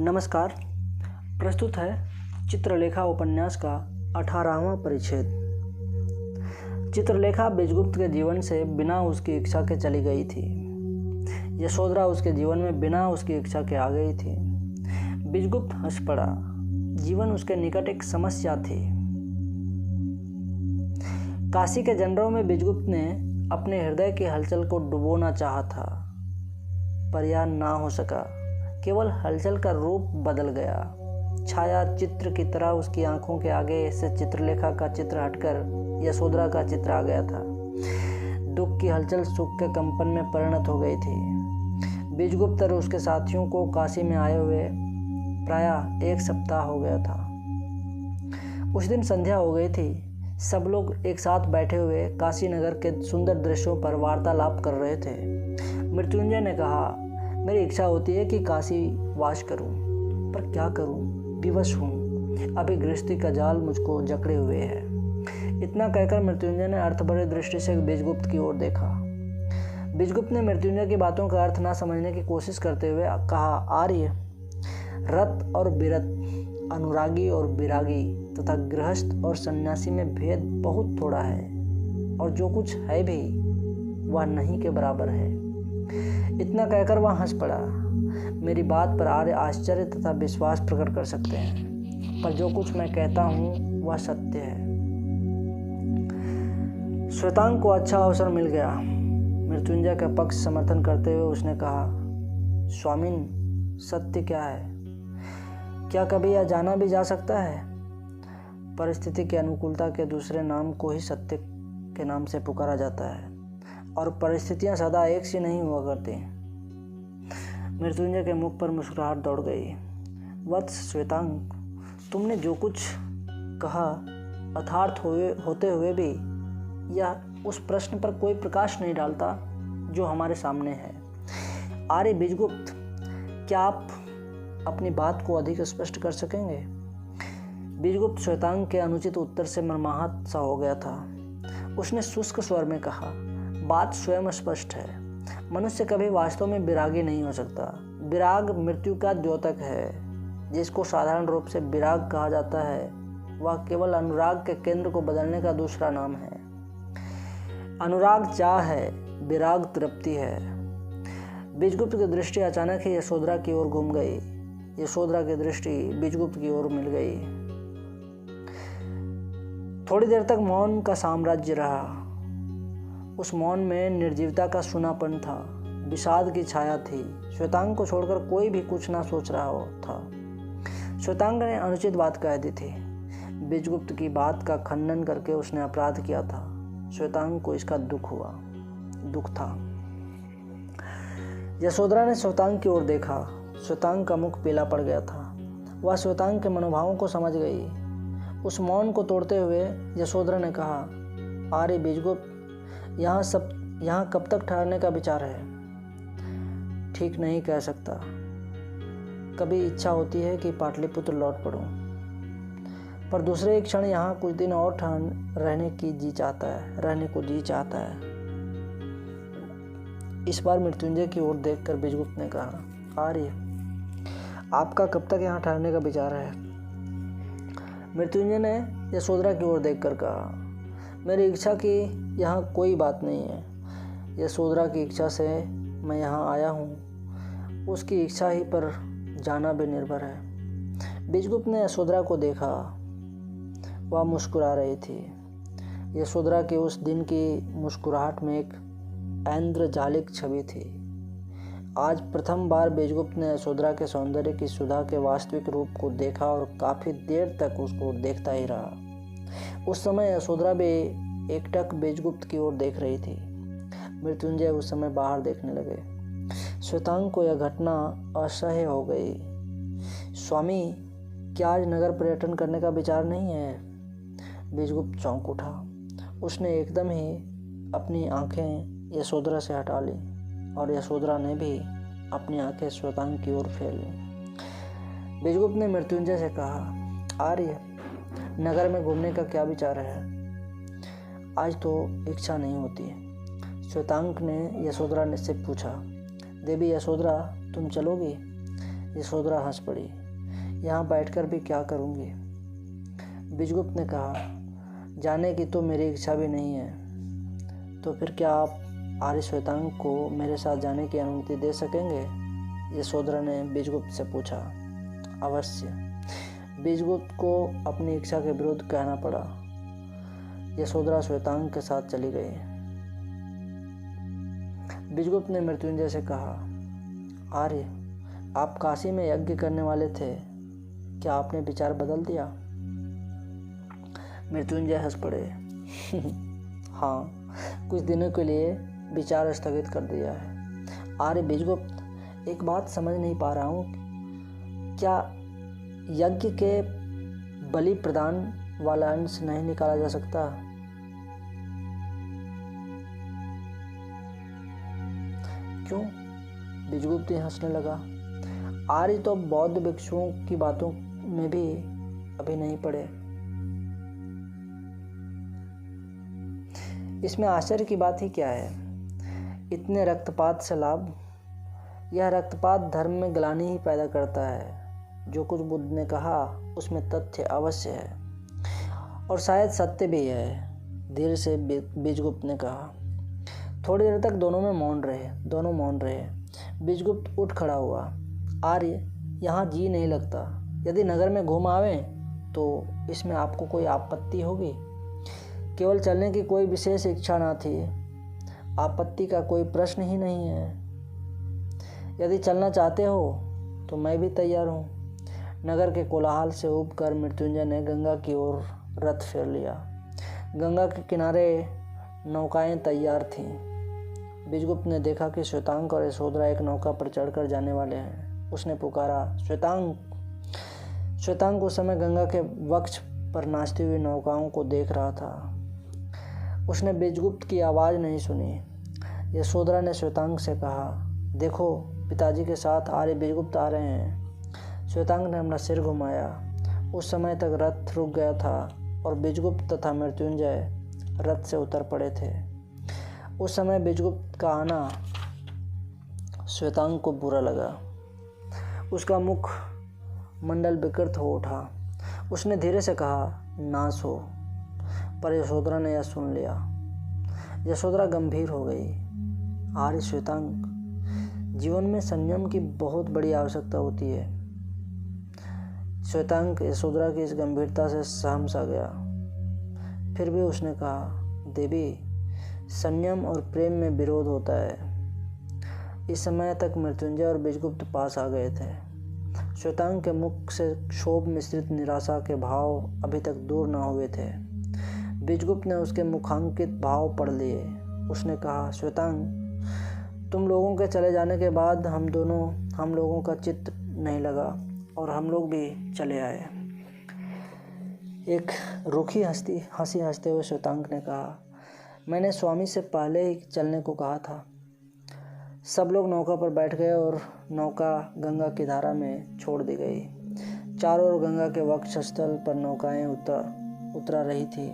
नमस्कार। प्रस्तुत है चित्रलेखा उपन्यास का 18वां परिच्छेद। चित्रलेखा बीजगुप्त के जीवन से बिना उसकी इच्छा के चली गई थी। यशोधरा उसके जीवन में बिना उसकी इच्छा के आ गई थी। बीजगुप्त हंस पड़ा। जीवन उसके निकट एक समस्या थी। काशी के जनरों में बीजगुप्त ने अपने हृदय की हलचल को डुबोना चाहा था, पर यह ना हो सका। केवल हलचल का रूप बदल गया। छाया चित्र की तरह उसकी आंखों के आगे से चित्रलेखा का चित्र हटकर यशोधरा का चित्र आ गया था। दुख की हलचल सुख के कंपन में परिणत हो गई थी। बीजगुप्त और उसके साथियों को काशी में आए हुए प्रायः 1 सप्ताह हो गया था। उस दिन संध्या हो गई थी। सब लोग एक साथ बैठे हुए काशी नगर के सुंदर दृश्यों पर वार्तालाप कर रहे थे। मृत्युंजय ने कहा, मेरी इच्छा होती है कि काशी वास करूं, पर क्या करूं, विवश हूं। अभी गृहस्थी का जाल मुझको जकड़े हुए है। इतना कहकर मृत्युंजय ने अर्थभरी दृष्टि से बीजगुप्त की ओर देखा। बीजगुप्त ने मृत्युंजय की बातों का अर्थ न समझने की कोशिश करते हुए कहा, आर्य, रत और बिरत, अनुरागी और विरागी तथा गृहस्थ और सन्यासी में भेद बहुत थोड़ा है, और जो कुछ है भी वह नहीं के बराबर है। इतना कहकर वह हंस पड़ा। मेरी बात पर आर्य आश्चर्य तथा विश्वास प्रकट कर सकते हैं, पर जो कुछ मैं कहता हूँ वह सत्य है। श्वेतांग को अच्छा अवसर मिल गया। मृत्युंजय का पक्ष समर्थन करते हुए उसने कहा, स्वामिन, सत्य क्या है? क्या कभी यह जाना भी जा सकता है? परिस्थिति की अनुकूलता के दूसरे नाम को ही सत्य के नाम से पुकारा जाता है, और परिस्थितियां सदा एक सी नहीं हुआ करती। मृत्युंजय के मुख पर मुस्कुराहट दौड़ गई। वत्स श्वेतांग, तुमने जो कुछ कहा अर्थार्थ होते हुए भी यह उस प्रश्न पर कोई प्रकाश नहीं डालता जो हमारे सामने है। आर्य बीजगुप्त, क्या आप अपनी बात को अधिक स्पष्ट कर सकेंगे? बीजगुप्त श्वेतांग के अनुचित उत्तर से मर्माहत सा हो गया था। उसने शुष्क स्वर में कहा, बात स्वयं स्पष्ट है। मनुष्य कभी वास्तव में विरागी नहीं हो सकता। विराग मृत्यु का द्योतक है। जिसको साधारण रूप से विराग कहा जाता है, वह केवल अनुराग के केंद्र को बदलने का दूसरा नाम है। अनुराग चाह है, विराग तृप्ति है। बीजगुप्त की दृष्टि अचानक ही यशोधरा की ओर घूम गई। यशोधरा की दृष्टि बीजगुप्त की ओर मिल गई। थोड़ी देर तक मौन का साम्राज्य रहा। उस मौन में निर्जीवता का सूनापन था, विषाद की छाया थी। श्वेतांग को छोड़कर कोई भी कुछ ना सोच रहा था। श्वेतांग ने अनुचित बात कह दी थी। बीजगुप्त की बात का खंडन करके उसने अपराध किया था। श्वेतांग को इसका दुख था। यशोधरा ने श्वेतांग की ओर देखा। श्वेतांग का मुख पीला पड़ गया था। वह श्वेतांग के मनोभावों को समझ गई। उस मौन को तोड़ते हुए यशोधरा ने कहा, आर्य बीजगुप्त, यहाँ कब तक ठहरने का विचार है? ठीक नहीं कह सकता। कभी इच्छा होती है कि पाटलिपुत्र लौट पड़ूं, पर दूसरे एक क्षण यहाँ कुछ दिन और रहने को जी चाहता है। इस बार मृत्युंजय की ओर देखकर बीजगुप्त ने कहा, आर्य, आपका कब तक यहाँ ठहरने का विचार है? मृत्युंजय ने यशोधरा की ओर देखकर कहा, मेरी इच्छा की यहाँ कोई बात नहीं है। यशोधरा की इच्छा से मैं यहाँ आया हूँ। उसकी इच्छा ही पर जाना भी निर्भर है। बीजगुप्त ने यशोधरा को देखा। वह मुस्कुरा रही थी। यशोधरा के उस दिन की मुस्कुराहट में एक ऐन्द्रजालिक छवि थी। आज प्रथम बार बीजगुप्त ने यशोधरा के सौंदर्य की सुधा के वास्तविक रूप को देखा और काफी देर तक उसको देखता ही रहा। उस समय यशोधरा भी एकटक बीजगुप्त की ओर देख रही थी। मृत्युंजय उस समय बाहर देखने लगे। श्वेतांग को यह घटना असह्य हो गई। स्वामी, क्या आज नगर पर्यटन करने का विचार नहीं है? बीजगुप्त चौंक उठा। उसने एकदम ही अपनी आंखें यशोधरा से हटा ली, और यशोधरा ने भी अपनी आंखें श्वेतांग की ओर फेर ली। बीजगुप्त ने मृत्युंजय से कहा, आर्य, नगर में घूमने का क्या विचार है? आज तो इच्छा नहीं होती है। श्वेतांग ने यशोधरा से पूछा, देवी यशोधरा, तुम चलोगी? यशोधरा हंस पड़ी। यहाँ बैठकर भी क्या करूँगी? विजयगुप्त ने कहा, जाने की तो मेरी इच्छा भी नहीं है। तो फिर क्या आप आर्य श्वेतांग को मेरे साथ जाने की अनुमति दे सकेंगे? यशोधरा ने विजयगुप्त से पूछा। अवश्य। विजयगुप्त को अपनी इच्छा के विरुद्ध कहना पड़ा। यशोधरा श्वेतांग के साथ चली गई। विजयगुप्त ने मृत्युंजय से कहा, आर्य, आप काशी में यज्ञ करने वाले थे, क्या आपने विचार बदल दिया? मृत्युंजय हंस पड़े। हाँ, कुछ दिनों के लिए विचार स्थगित कर दिया है। आर्य विजयगुप्त, एक बात समझ नहीं पा रहा हूँ, क्या यज्ञ के बलि प्रदान वाला अंश नहीं निकाला जा सकता? क्यों? विजयगुप्त हंसने लगा। आर्य तो बौद्ध भिक्षुओं की बातों में भी अभी नहीं पड़े। इसमें आश्चर्य की बात ही क्या है? इतने रक्तपात से लाभ? यह रक्तपात धर्म में ग्लानि ही पैदा करता है। जो कुछ बुद्ध ने कहा उसमें तथ्य अवश्य है, और शायद सत्य भी है, धीरे से विजयगुप्त ने कहा। थोड़ी देर तक दोनों मौन रहे। विजयगुप्त उठ खड़ा हुआ। आर्य, यहाँ जी नहीं लगता। यदि नगर में घूम आवें तो इसमें आपको कोई आपत्ति होगी? केवल चलने की कोई विशेष इच्छा न थी। आपत्ति का कोई प्रश्न ही नहीं है। यदि चलना चाहते हो तो मैं भी तैयार हूँ। नगर के कोलाहल से ऊबकर मृत्युंजय ने गंगा की ओर रथ फेर लिया। गंगा के किनारे नौकाएं तैयार थीं। विजयगुप्त ने देखा कि श्वेतांग और यशोधरा एक नौका पर चढ़कर जाने वाले हैं। उसने पुकारा, श्वेतांग। श्वेतांग उस समय गंगा के वक्ष पर नाचती हुई नौकाओं को देख रहा था। उसने विजयगुप्त की आवाज़ नहीं सुनी। यशोधरा ने श्वेतांग से कहा, देखो, पिताजी के साथ आर्य विजयगुप्त आ रहे हैं। श्वेतांग ने अपना सिर घुमाया। उस समय तक रथ रुक गया था और विजयगुप्त तथा मृत्युंजय रथ से उतर पड़े थे। उस समय विजयगुप्त का आना श्वेतांग को बुरा लगा। उसका मुख मंडल विकृत हो उठा। उसने धीरे से कहा, नाश हो। पर यशोधरा ने यह सुन लिया। यशोधरा गंभीर हो गई। आर्य श्वेतांग, जीवन में संयम की बहुत बड़ी आवश्यकता होती है। श्वेतांग यशोधरा की इस गंभीरता से सहम सा गया। फिर भी उसने कहा, देवी, संयम और प्रेम में विरोध होता है। इस समय तक मृत्युंजय और विजयगुप्त पास आ गए थे। श्वेतांग के मुख से क्षोभ मिश्रित निराशा के भाव अभी तक दूर न हुए थे। विजयगुप्त ने उसके मुखांकित भाव पढ़ लिए। उसने कहा, श्वेतांग, तुम लोगों के चले जाने के बाद हम लोगों का चित्त नहीं लगा और हम लोग भी चले आए। एक रूखी हंसी हंसते हुए श्वेतांग ने कहा, मैंने स्वामी से पहले ही चलने को कहा था। सब लोग नौका पर बैठ गए और नौका गंगा की धारा में छोड़ दी गई। चारों ओर गंगा के वक्षस्थल पर नौकाएं उतरा रही थी।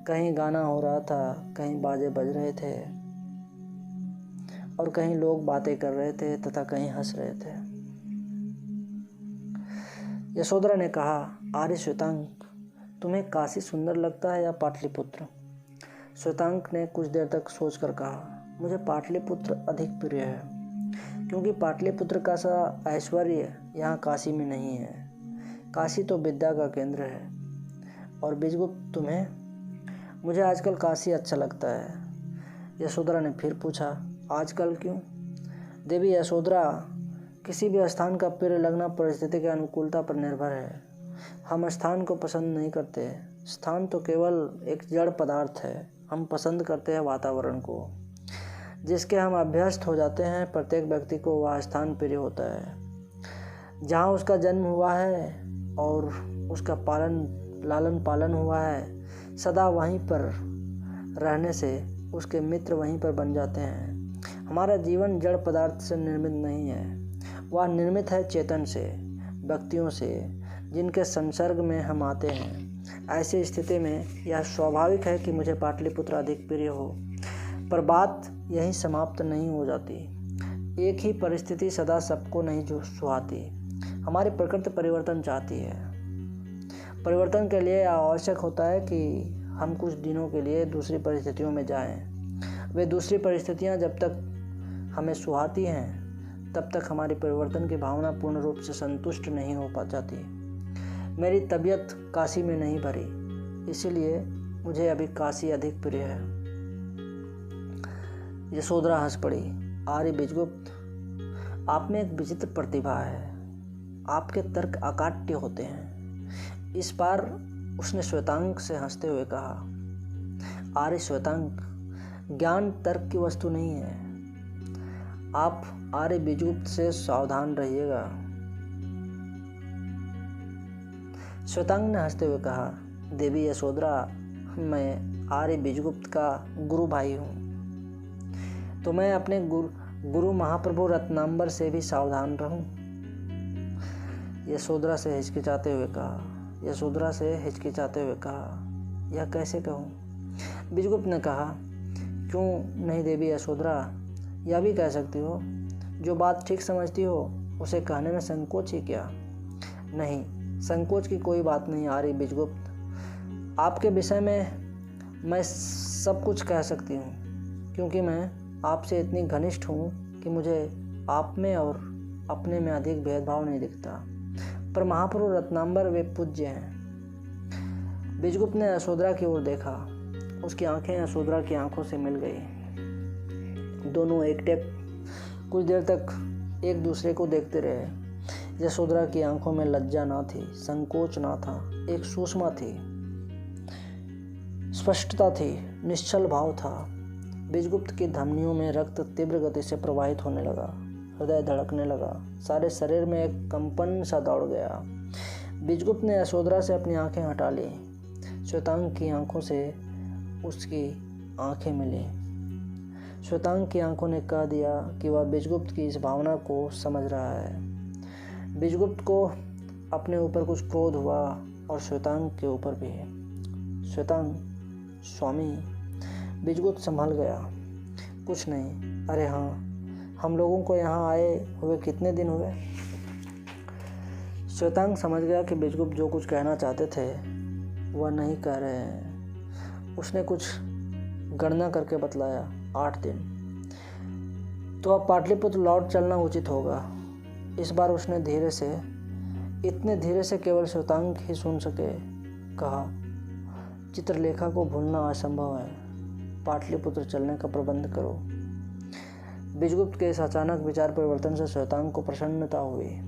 कहीं गाना हो रहा था, कहीं बाजे बज रहे थे और कहीं लोग बातें कर रहे थे तथा कहीं हंस रहे थे। यशोधरा ने कहा, आर्य श्वेतांग, तुम्हें काशी सुंदर लगता है या पाटलिपुत्र? श्वेतांग ने कुछ देर तक सोचकर कहा, मुझे पाटलिपुत्र अधिक प्रिय है, क्योंकि पाटलिपुत्र का सा ऐश्वर्य यहाँ काशी में नहीं है। काशी तो विद्या का केंद्र है। और विजयगुप्त, तुम्हें? मुझे आजकल काशी अच्छा लगता है। यशोधरा ने फिर पूछा, आजकल क्यों? देवी यशोधरा, किसी भी स्थान का प्रिय लगना परिस्थिति की अनुकूलता पर निर्भर है। हम स्थान को पसंद नहीं करते। स्थान तो केवल एक जड़ पदार्थ है। हम पसंद करते हैं वातावरण को, जिसके हम अभ्यस्त हो जाते हैं। प्रत्येक व्यक्ति को वह स्थान प्रिय होता है जहाँ उसका जन्म हुआ है और उसका लालन पालन हुआ है। सदा वहीं पर रहने से उसके मित्र वहीं पर बन जाते हैं। हमारा जीवन जड़ पदार्थ से निर्मित नहीं है, वह निर्मित है चेतन से, व्यक्तियों से, जिनके संसर्ग में हम आते हैं। ऐसी स्थिति में यह स्वाभाविक है कि मुझे पाटलिपुत्र अधिक प्रिय हो। पर बात यहीं समाप्त नहीं हो जाती। एक ही परिस्थिति सदा सबको नहीं जो सुहाती। हमारी प्रकृति परिवर्तन चाहती है। परिवर्तन के लिए आवश्यक होता है कि हम कुछ दिनों के लिए दूसरी परिस्थितियों में जाएं। वे दूसरी परिस्थितियां जब तक हमें सुहाती हैं तब तक हमारी परिवर्तन की भावना पूर्ण रूप से संतुष्ट नहीं हो पा जाती। मेरी तबीयत काशी में नहीं भरी, इसीलिए मुझे अभी काशी अधिक प्रिय है। यशोधरा हंस पड़ी। आर्य बीजगुप्त, आप में एक विचित्र प्रतिभा है। आपके तर्क अकाट्य होते हैं। इस बार उसने श्वेतांग से हंसते हुए कहा। आर्य श्वेतांग, ज्ञान तर्क की वस्तु नहीं है। आप आर्य बीजगुप्त से सावधान रहिएगा। श्वेतांग ने हंसते हुए कहा, देवी यशोधरा, मैं आर्य बीजगुप्त का गुरु भाई हूँ, तो मैं अपने गुरु महाप्रभु रत्नांबर से भी सावधान रहूं। यशोधरा से हिचकिचाते हुए कहा, यह कैसे कहूँ? बीजगुप्त ने कहा, क्यों नहीं देवी यशोधरा, यह भी कह सकती हो। जो बात ठीक समझती हो उसे कहने में संकोच ही क्या? नहीं, संकोच की कोई बात नहीं आर्य बीजगुप्त। आपके विषय में मैं सब कुछ कह सकती हूँ, क्योंकि मैं आपसे इतनी घनिष्ठ हूँ कि मुझे आप में और अपने में अधिक भेदभाव नहीं दिखता। पर महाप्रभु रत्नांबर वे पूज्य हैं। बीजगुप्त ने यशोधरा की ओर देखा। उसकी आंखें यशोधरा की आंखों से मिल गई। दोनों एकटक कुछ देर तक एक दूसरे को देखते रहे। यशोधरा की आंखों में लज्जा ना थी, संकोच ना था, एक सूक्ष्मता थी, स्पष्टता थी, निश्चल भाव था। बीजगुप्त की धमनियों में रक्त तीव्र गति से प्रवाहित होने लगा। हृदय धड़कने लगा। सारे शरीर में एक कंपन सा दौड़ गया। बीजगुप्त ने यशोधरा से अपनी आंखें हटा ली। श्वेतांग की आंखों से उसकी आंखें मिली। श्वेतांग की आंखों ने कह दिया कि वह बीजगुप्त की इस भावना को समझ रहा है। बीजगुप्त को अपने ऊपर कुछ क्रोध हुआ और श्वेतांग के ऊपर भी। श्वेतांग, स्वामी। बीजगुप्त संभल गया। कुछ नहीं। अरे हाँ, हम लोगों को यहाँ आए हुए कितने दिन हुए? श्वेतांग समझ गया कि बीजगुप्त जो कुछ कहना चाहते थे वह नहीं कह रहे हैं। उसने कुछ गणना करके बतलाया, 8 दिन। तो अब पाटलिपुत्र लौट चलना उचित होगा। इस बार उसने धीरे से, इतने धीरे से केवल श्वेतांग ही सुन सके, कहा, चित्रलेखा को भूलना असंभव है। पाटलिपुत्र चलने का प्रबंध करो। बीजगुप्त के इस अचानक विचार परिवर्तन से श्वेतांग को प्रसन्नता हुई।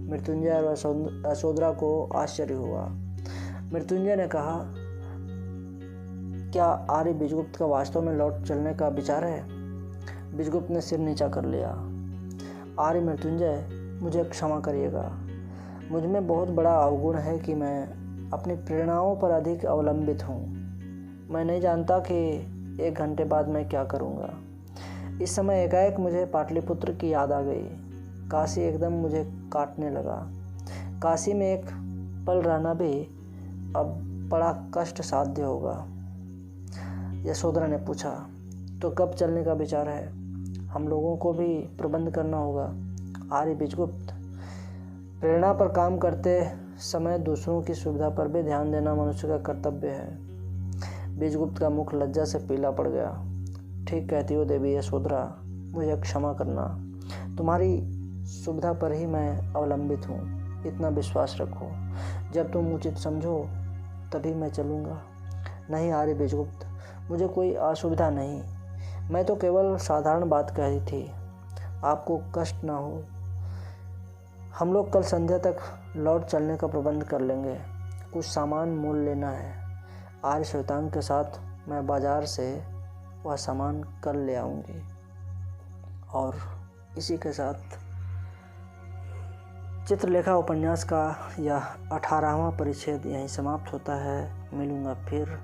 मृत्युंजय और यशोधरा को आश्चर्य हुआ। मृत्युंजय ने कहा, क्या आर्य बीजगुप्त का वास्तव में लौट चलने का विचार है? बीजगुप्त ने सिर नीचा कर लिया। आर्य मृत्युंजय, मुझे क्षमा करिएगा। मुझ में बहुत बड़ा अवगुण है कि मैं अपनी प्रेरणाओं पर अधिक अवलंबित हूँ। मैं नहीं जानता कि 1 घंटे बाद मैं क्या करूँगा। इस समय एकाएक मुझे पाटलिपुत्र की याद आ गई। काशी एकदम मुझे काटने लगा। काशी में एक पल रहना भी अब बड़ा कष्ट साध्य होगा। यशोधरा ने पूछा, तो कब चलने का विचार है? हम लोगों को भी प्रबंध करना होगा। आर्य बीजगुप्त, प्रेरणा पर काम करते समय दूसरों की सुविधा पर भी ध्यान देना मनुष्य का कर्तव्य है। बीजगुप्त का मुख लज्जा से पीला पड़ गया। ठीक कहती हो देवी यशोधरा, मुझे क्षमा करना। तुम्हारी सुविधा पर ही मैं अवलंबित हूँ। इतना विश्वास रखो। जब तुम उचित समझो तभी मैं चलूँगा। नहीं आर्य बीजगुप्त, मुझे कोई असुविधा नहीं। मैं तो केवल साधारण बात कह रही थी, आपको कष्ट ना हो। हम लोग कल संध्या तक लौट चलने का प्रबंध कर लेंगे। कुछ सामान मोल लेना है। आर्य श्वेतांग के साथ मैं बाजार से वह सामान कल ले आऊँगी। और इसी के साथ चित्रलेखा उपन्यास का यह 18वां परिच्छेद यहीं समाप्त होता है। मिलूँगा फिर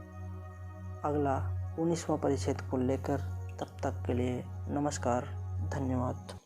अगला 19वां परिच्छेद को लेकर। तब तक के लिए नमस्कार, धन्यवाद।